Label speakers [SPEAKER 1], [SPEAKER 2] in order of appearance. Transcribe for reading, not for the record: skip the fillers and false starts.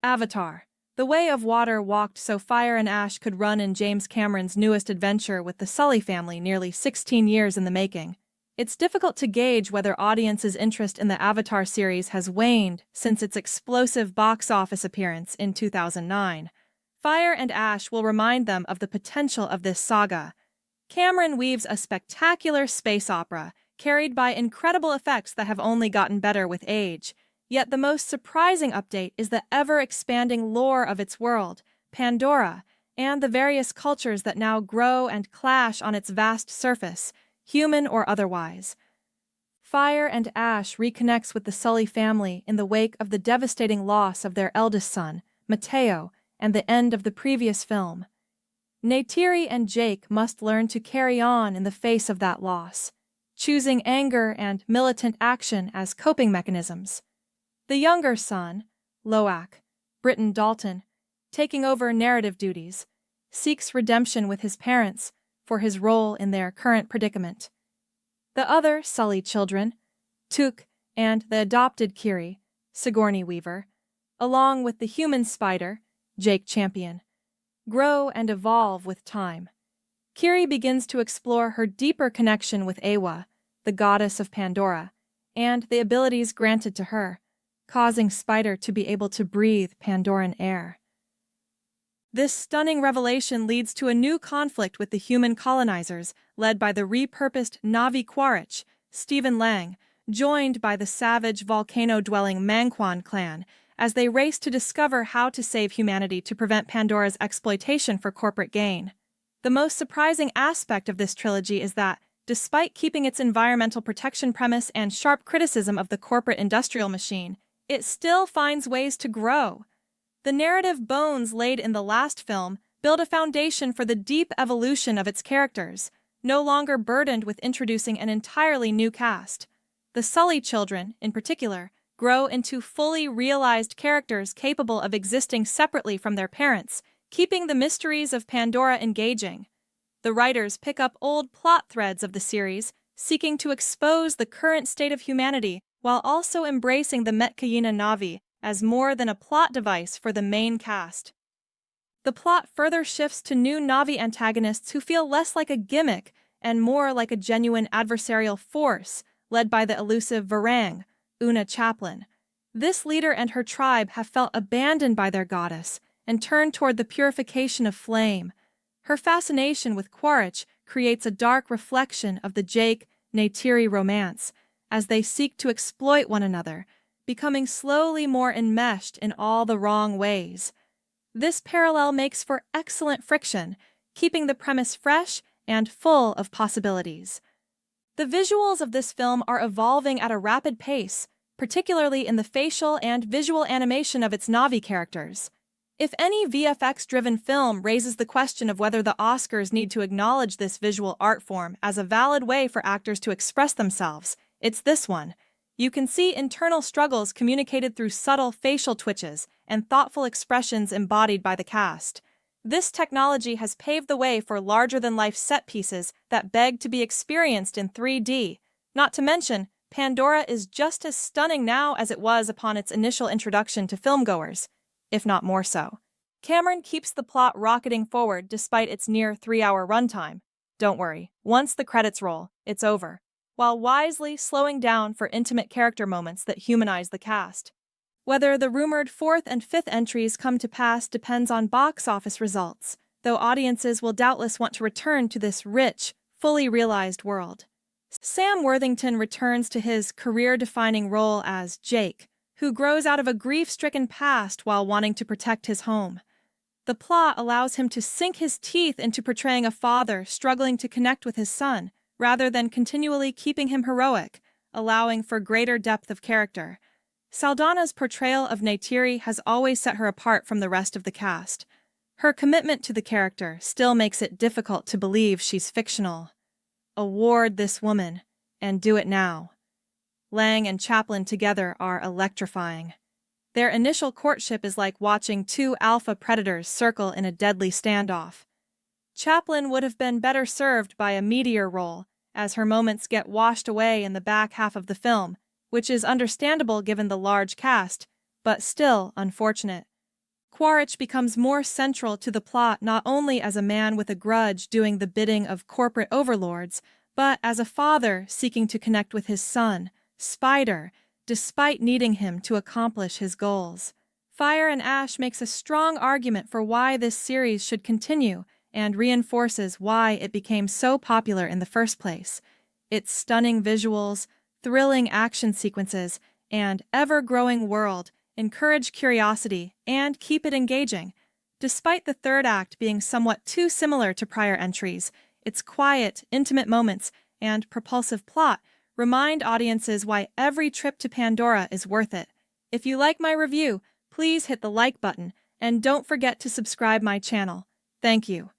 [SPEAKER 1] Avatar. The way of water walked so fire and ash could run in James Cameron's newest adventure with the Sully family nearly 16 years in the making. It's difficult to gauge whether audiences' interest in the Avatar series has waned since its explosive box office appearance in 2009. Fire and ash will remind them of the potential of this saga. Cameron weaves a spectacular space opera, carried by incredible effects that have only gotten better with age. Yet the most surprising update is the ever-expanding lore of its world, Pandora, and the various cultures that now grow and clash on its vast surface, human or otherwise. Fire and Ash reconnects with the Sully family in the wake of the devastating loss of their eldest son, Mateo, and the end of the previous film. Neytiri and Jake must learn to carry on in the face of that loss, choosing anger and militant action as coping mechanisms. The younger son, Loak, Britton Dalton, taking over narrative duties, seeks redemption with his parents for his role in their current predicament. The other Sully children, Took and the adopted Kiri, Sigourney Weaver, along with the human spider, Jake Champion, grow and evolve with time. Kiri begins to explore her deeper connection with Eywa, the goddess of Pandora, and the abilities granted to her, causing Spider to be able to breathe Pandoran air. This stunning revelation leads to a new conflict with the human colonizers, led by the repurposed Na'vi Quaritch, Stephen Lang, joined by the savage volcano-dwelling Mangquan clan, as they race to discover how to save humanity to prevent Pandora's exploitation for corporate gain. The most surprising aspect of this trilogy is that, despite keeping its environmental protection premise and sharp criticism of the corporate industrial machine, it still finds ways to grow. The narrative bones laid in the last film build a foundation for the deep evolution of its characters, no longer burdened with introducing an entirely new cast. The Sully children, in particular, grow into fully realized characters capable of existing separately from their parents, keeping the mysteries of Pandora engaging. The writers pick up old plot threads of the series, seeking to expose the current state of humanity while also embracing the Metkayina Na'vi as more than a plot device for the main cast. The plot further shifts to new Na'vi antagonists who feel less like a gimmick and more like a genuine adversarial force, led by the elusive Varang, Una Chaplin. This leader and her tribe have felt abandoned by their goddess and turned toward the purification of flame. Her fascination with Quaritch creates a dark reflection of the Jake-Neytiri romance, as they seek to exploit one another, becoming slowly more enmeshed in all the wrong ways. This parallel makes for excellent friction, keeping the premise fresh and full of possibilities. The visuals of this film are evolving at a rapid pace, particularly in the facial and visual animation of its Na'vi characters. If any VFX-driven film raises the question of whether the Oscars need to acknowledge this visual art form as a valid way for actors to express themselves, it's this one. You can see internal struggles communicated through subtle facial twitches and thoughtful expressions embodied by the cast. This technology has paved the way for larger-than-life set pieces that beg to be experienced in 3D. Not to mention, Pandora is just as stunning now as it was upon its initial introduction to filmgoers, if not more so. Cameron keeps the plot rocketing forward despite its near 3-hour runtime. Don't worry, once the credits roll, it's over, while wisely slowing down for intimate character moments that humanize the cast. Whether the rumored 4th and 5th entries come to pass depends on box office results, though audiences will doubtless want to return to this rich, fully realized world. Sam Worthington returns to his career-defining role as Jake, who grows out of a grief-stricken past while wanting to protect his home. The plot allows him to sink his teeth into portraying a father struggling to connect with his son, rather than continually keeping him heroic, allowing for greater depth of character. Saldana's portrayal of Neytiri has always set her apart from the rest of the cast. Her commitment to the character still makes it difficult to believe she's fictional. Award this woman, and do it now. Lang and Chaplin together are electrifying. Their initial courtship is like watching two alpha predators circle in a deadly standoff. Chaplin would have been better served by a meteor role, as her moments get washed away in the back half of the film, which is understandable given the large cast, but still unfortunate. Quaritch becomes more central to the plot not only as a man with a grudge doing the bidding of corporate overlords, but as a father seeking to connect with his son, Spider, despite needing him to accomplish his goals. Fire and Ash makes a strong argument for why this series should continue and reinforces why it became so popular in the first place. Its stunning visuals, thrilling action sequences, and ever-growing world encourage curiosity and keep it engaging. Despite the third act being somewhat too similar to prior entries, its quiet, intimate moments and propulsive plot remind audiences why every trip to Pandora is worth it. If you like my review, please hit the like button and don't forget to subscribe my channel. Thank you.